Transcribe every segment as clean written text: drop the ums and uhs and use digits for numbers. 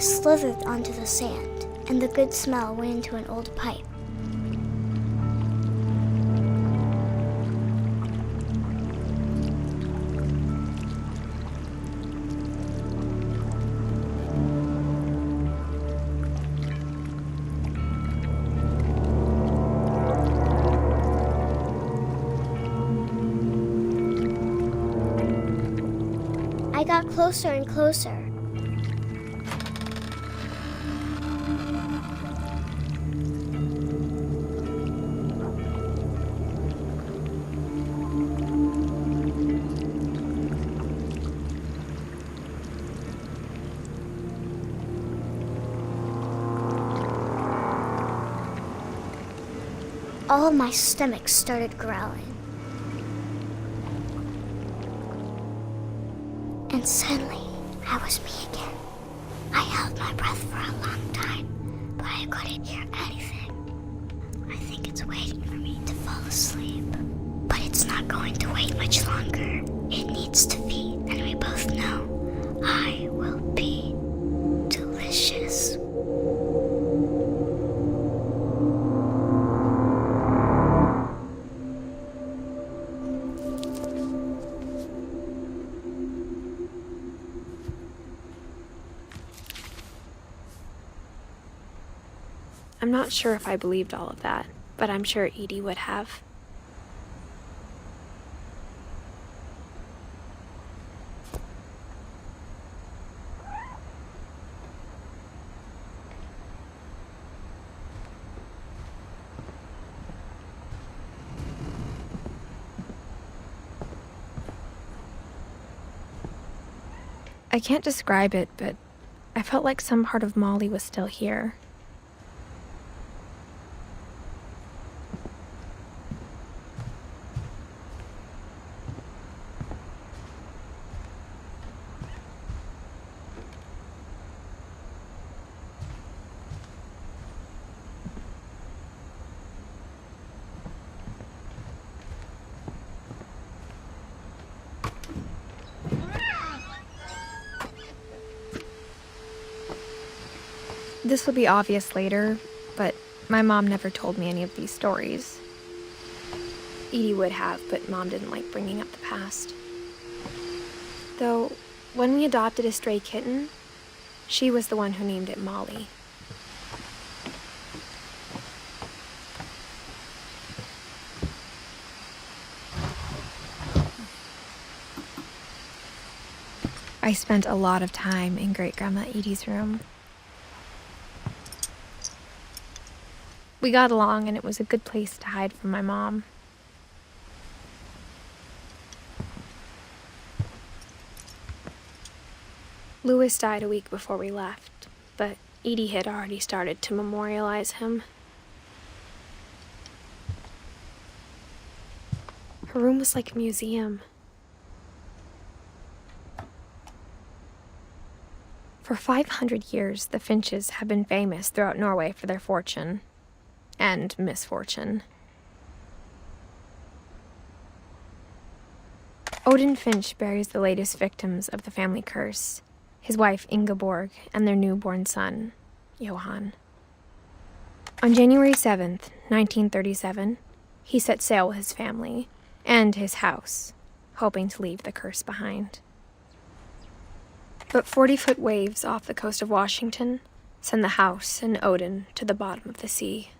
slithered onto the sand, and the good smell went into an old pipe. I got closer and closer. All of my stomach started growling. And suddenly, I was me again. I held my breath for a long time, but I couldn't hear anything. I think it's waiting for me to fall asleep. But it's not going to wait much longer. It needs to feed, and we both know I will be delicious. I'm not sure if I believed all of that, but I'm sure Edie would have. I can't describe it, but I felt like some part of Molly was still here. This will be obvious later, but my mom never told me any of these stories. Edie would have, but Mom didn't like bringing up the past. Though, when we adopted a stray kitten, she was the one who named it Molly. I spent a lot of time in Great-Grandma Edie's room. We got along, and it was a good place to hide from my mom. Louis died a week before we left, but Edie had already started to memorialize him. Her room was like a museum. For 500 years, the Finches have been famous throughout Norway for their fortune. And misfortune. Odin Finch buries the latest victims of the family curse, his wife Ingeborg and their newborn son, Johan. On January 7th, 1937, he set sail with his family and his house, hoping to leave the curse behind. But 40-foot waves off the coast of Washington send the house and Odin to the bottom of the sea.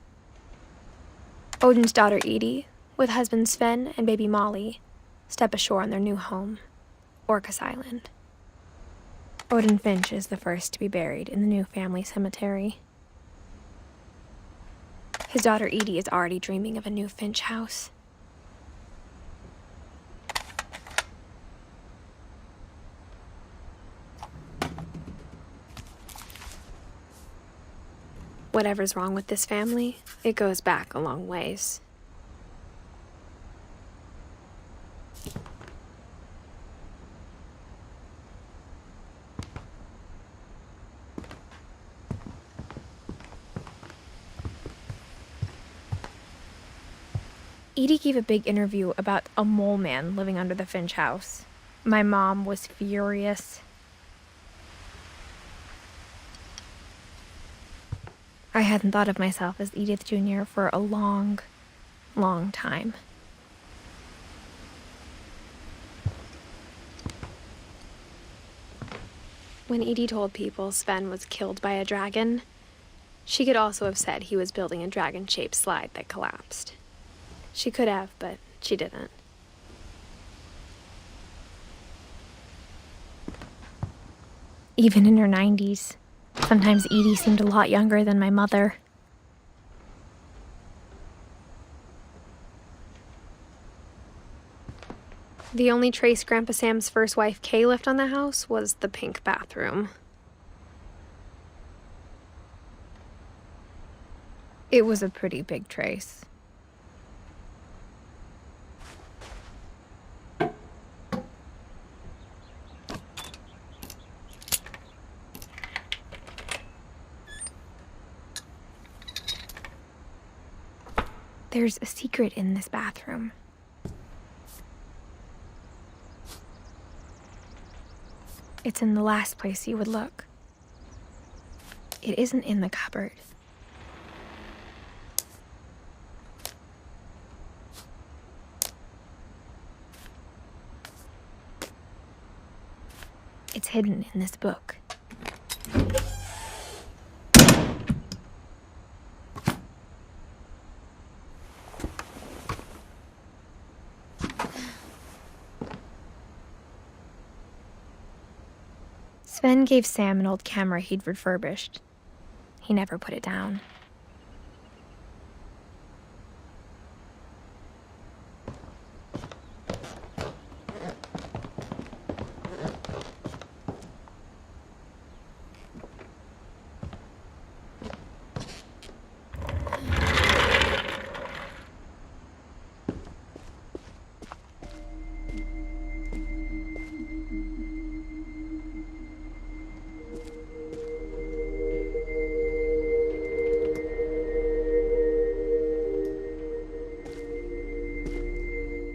Odin's daughter Edie, with husband Sven and baby Molly, step ashore on their new home, Orcas Island. Odin Finch is the first to be buried in the new family cemetery. His daughter Edie is already dreaming of a new Finch house. Whatever's wrong with this family, it goes back a long ways. Edie gave a big interview about a mole man living under the Finch house. My mom was furious. I hadn't thought of myself as Edith Jr. for a long, long time. When Edie told people Sven was killed by a dragon, she could also have said he was building a dragon-shaped slide that collapsed. She could have, but she didn't. Even in her 90s, sometimes Edie seemed a lot younger than my mother. The only trace Grandpa Sam's first wife, Kay, left on the house was the pink bathroom. It was a pretty big trace. There's a secret in this bathroom. It's in the last place you would look. It isn't in the cupboard. It's hidden in this book. Sven gave Sam an old camera he'd refurbished. He never put it down.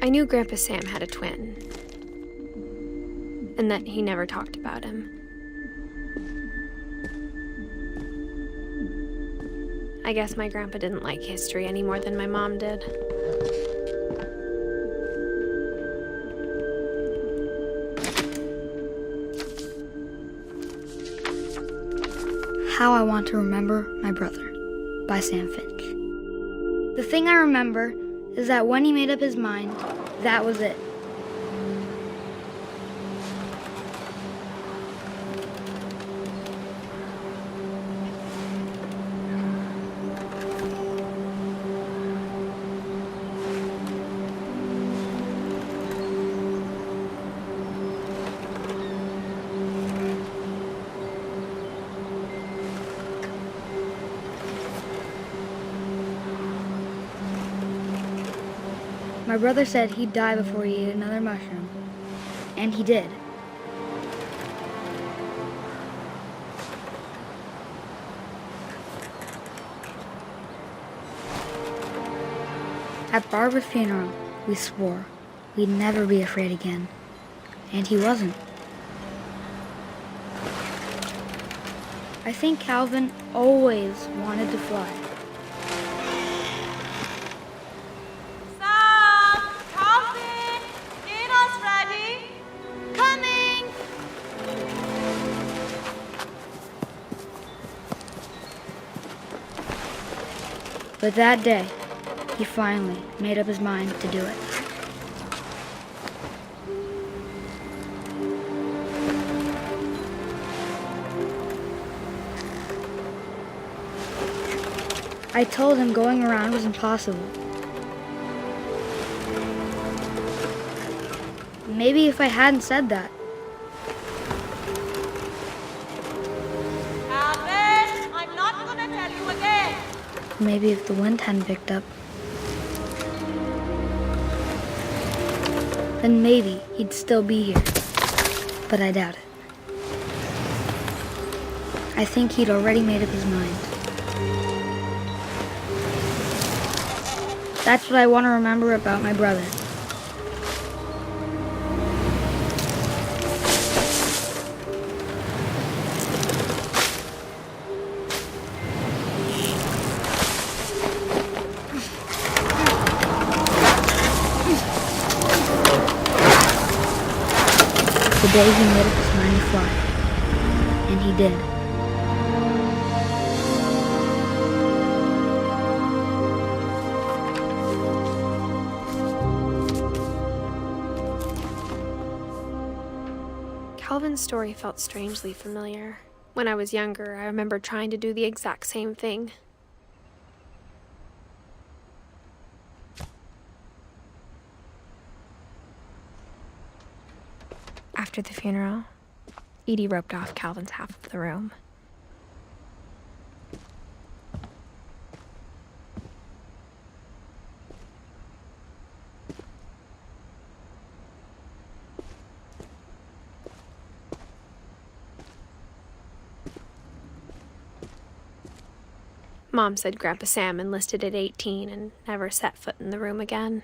I knew Grandpa Sam had a twin, and that he never talked about him. I guess my grandpa didn't like history any more than my mom did. How I Want to Remember My Brother by Sam Finch. The thing I remember is that when he made up his mind, that was it. My brother said he'd die before he ate another mushroom, and he did. At Barbara's funeral, we swore we'd never be afraid again, and he wasn't. I think Calvin always wanted to fly. But that day, he finally made up his mind to do it. I told him going around was impossible. Maybe if I hadn't said that. Alvin, I'm not gonna tell you again. Maybe if the wind hadn't picked up, then maybe he'd still be here. But I doubt it. I think he'd already made up his mind. That's what I want to remember about my brother. the day he made up his mind to fly. And he did. Calvin's story felt strangely familiar. When I was younger, I remember trying to do the exact same thing. After the funeral, Edie roped off Calvin's half of the room. Mom said Grandpa Sam enlisted at 18 and never set foot in the room again.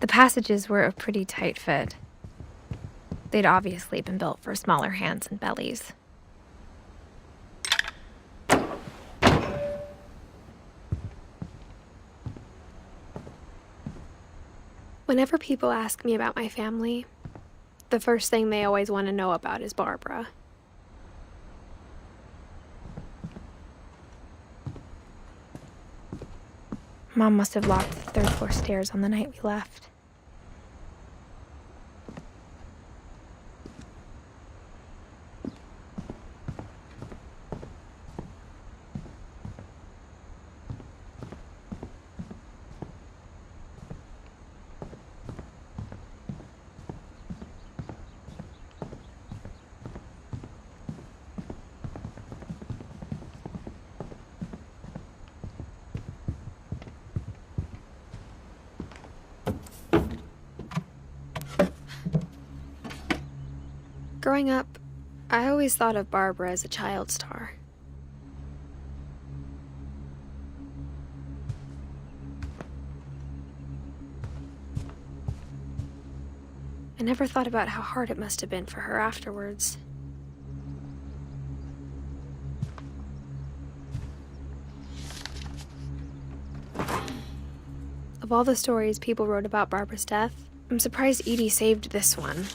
The passages were a pretty tight fit. They'd obviously been built for smaller hands and bellies. Whenever people ask me about my family, the first thing they always want to know about is Barbara. Mom must have locked the third floor stairs on the night we left. Growing up, I always thought of Barbara as a child star. I never thought about how hard it must have been for her afterwards. Of all the stories people wrote about Barbara's death, I'm surprised Edie saved this one.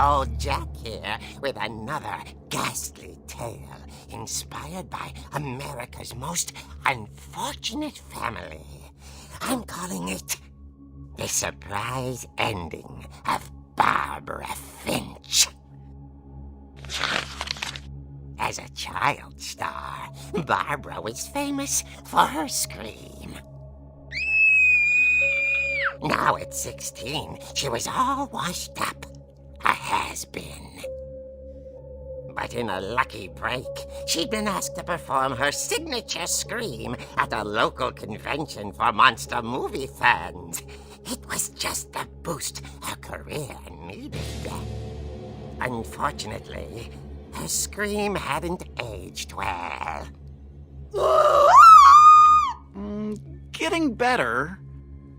Old Jack here with another ghastly tale inspired by America's most unfortunate family. I'm calling it The Surprise Ending of Barbara Finch. As a child star, Barbara was famous for her scream. Now at 16, she was all washed up. A has-been. But in a lucky break, she'd been asked to perform her signature scream at a local convention for monster movie fans. It was just the boost her career needed. Unfortunately, her scream hadn't aged well. Getting better.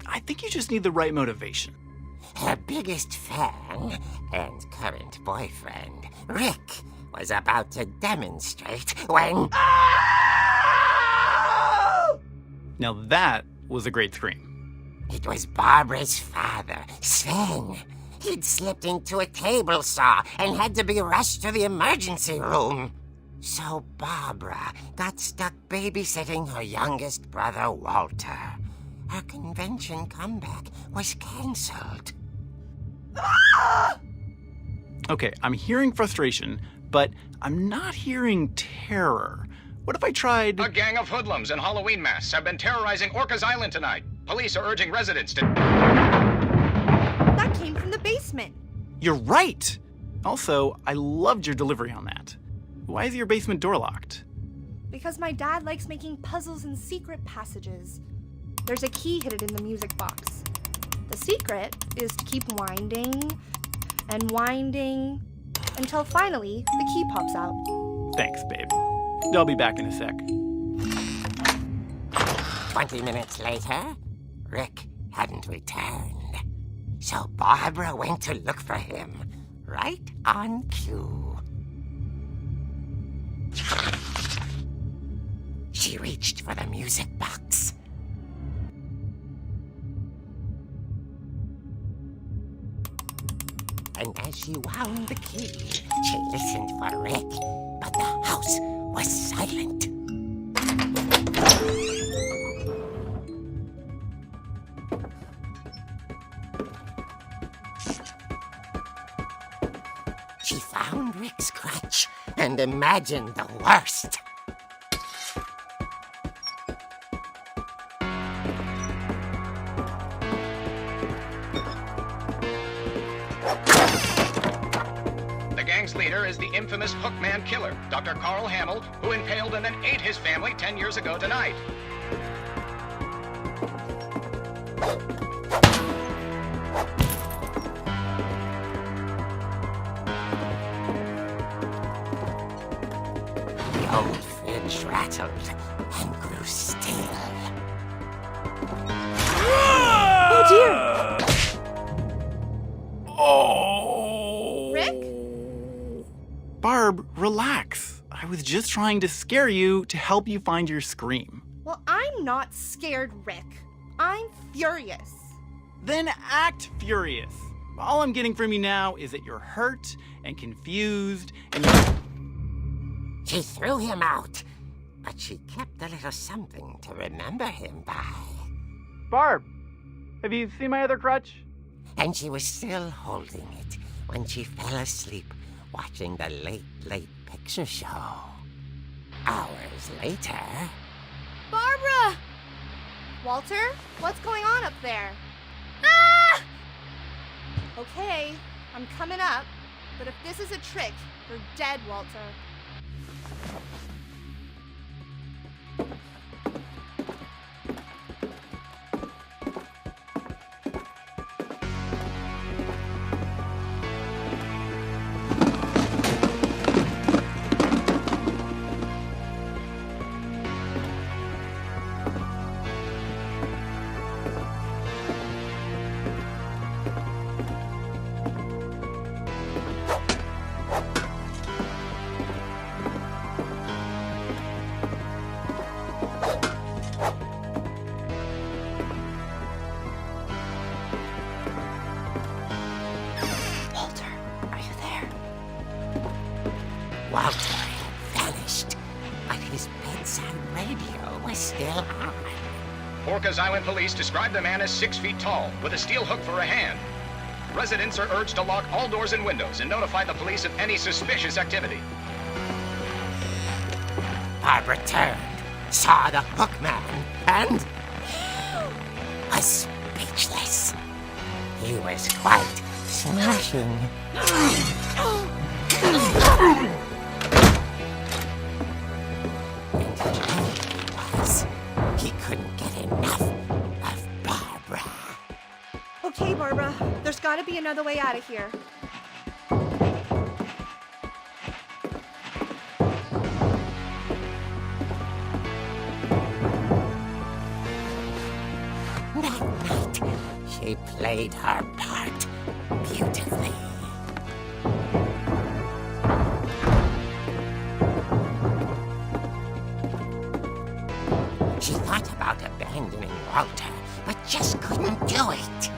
I think you just need the right motivation. Her biggest fan and current boyfriend, Rick, was about to demonstrate when... Now that was a great scream. It was Barbara's father, Sven. He'd slipped into a table saw and had to be rushed to the emergency room. So Barbara got stuck babysitting her youngest brother, Walter. Her convention comeback was canceled. Okay, I'm hearing frustration, but I'm not hearing terror. What if I tried... A gang of hoodlums in Halloween masks have been terrorizing Orcas Island tonight. Police are urging residents to... That came from the basement. You're right! Also, I loved your delivery on that. Why is your basement door locked? Because my dad likes making puzzles and secret passages. There's a key hidden in the music box. The secret is to keep winding and winding until finally the key pops out. Thanks, babe. I'll be back in a sec. 20 minutes later, Rick hadn't returned. So Barbara went to look for him, right on cue. She reached for the music box. And as she wound the key, she listened for Rick, but the house was silent. She found Rick's crutch and imagined the worst. The gang's leader is the infamous Hookman killer, Dr. Carl Hamill, who impaled and then ate his family 10 years ago tonight. The old fridge rattled and grew still. Oh dear! Oh! Rick? Barb, relax. I was just trying to scare you to help you find your scream. Well, I'm not scared, Rick. I'm furious. Then act furious. All I'm getting from you now is that you're hurt and confused and She threw him out, but she kept a little something to remember him by. Barb, have you seen my other crutch? And she was still holding it when she fell asleep watching the late picture show. Hours later... Barbara! Walter, what's going on up there? Ah! Okay, I'm coming up, but if this is a trick, you're dead, Walter. Walter had vanished, but his bedside radio was still on. Orcas Island police describe the man as 6 feet tall, with a steel hook for a hand. Residents are urged to lock all doors and windows and notify the police of any suspicious activity. Barbara turned, saw the hookman, and was speechless. He was quite smashing. He couldn't get enough of Barbara. Okay, Barbara, there's gotta be another way out of here. That night, she played her part beautifully. She thought about abandoning Walter, but just couldn't do it.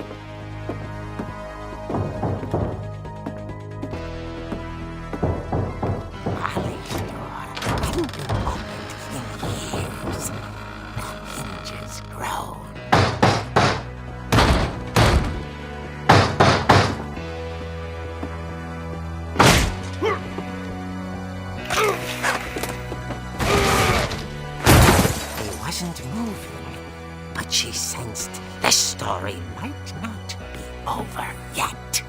Molly's door hadn't been opened in years. The hinges groaned. Wasn't moving, but she sensed the story might not be over yet.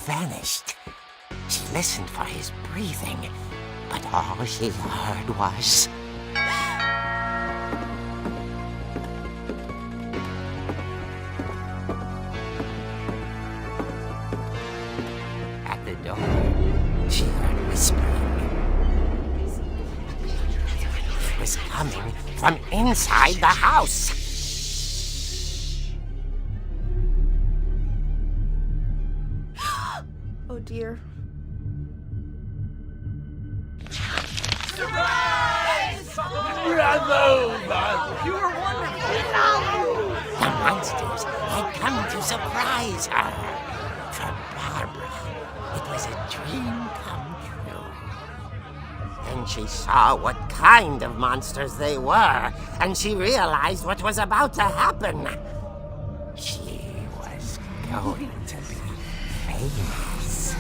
vanished. She listened for his breathing, but all she heard was... At the door, she heard whispering. It was coming from inside the house. Oh dear. The monsters had come to surprise her. For Barbara, it was a dream come true. Then she saw what kind of monsters they were, and she realized what was about to happen. She was going to be famous.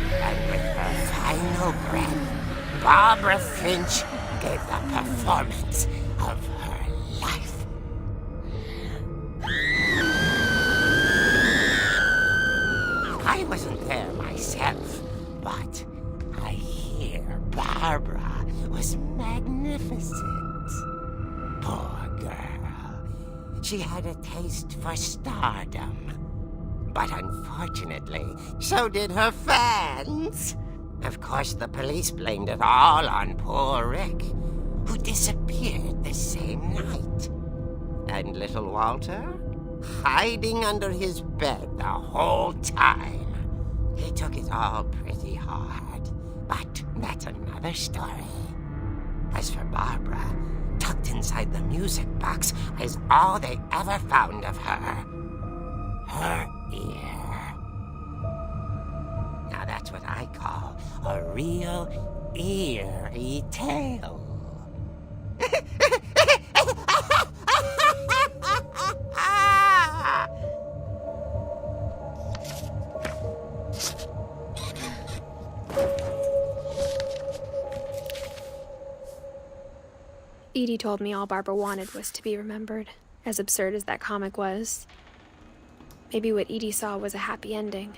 And with her final breath, Barbara Finch gave the performance of her life. I wasn't there myself, but I hear Barbara was magnificent. Poor girl. She had a taste for stardom. But unfortunately, so did her fans. Of course, the police blamed it all on poor Rick, who disappeared the same night. And little Walter? Hiding under his bed the whole time. He took it all pretty hard, but that's another story. As for Barbara, tucked inside the music box is all they ever found of her. Her ear. Now that's what I call a real eerie tale. Edie told me all Barbara wanted was to be remembered, as absurd as that comic was. Maybe what Edie saw was a happy ending.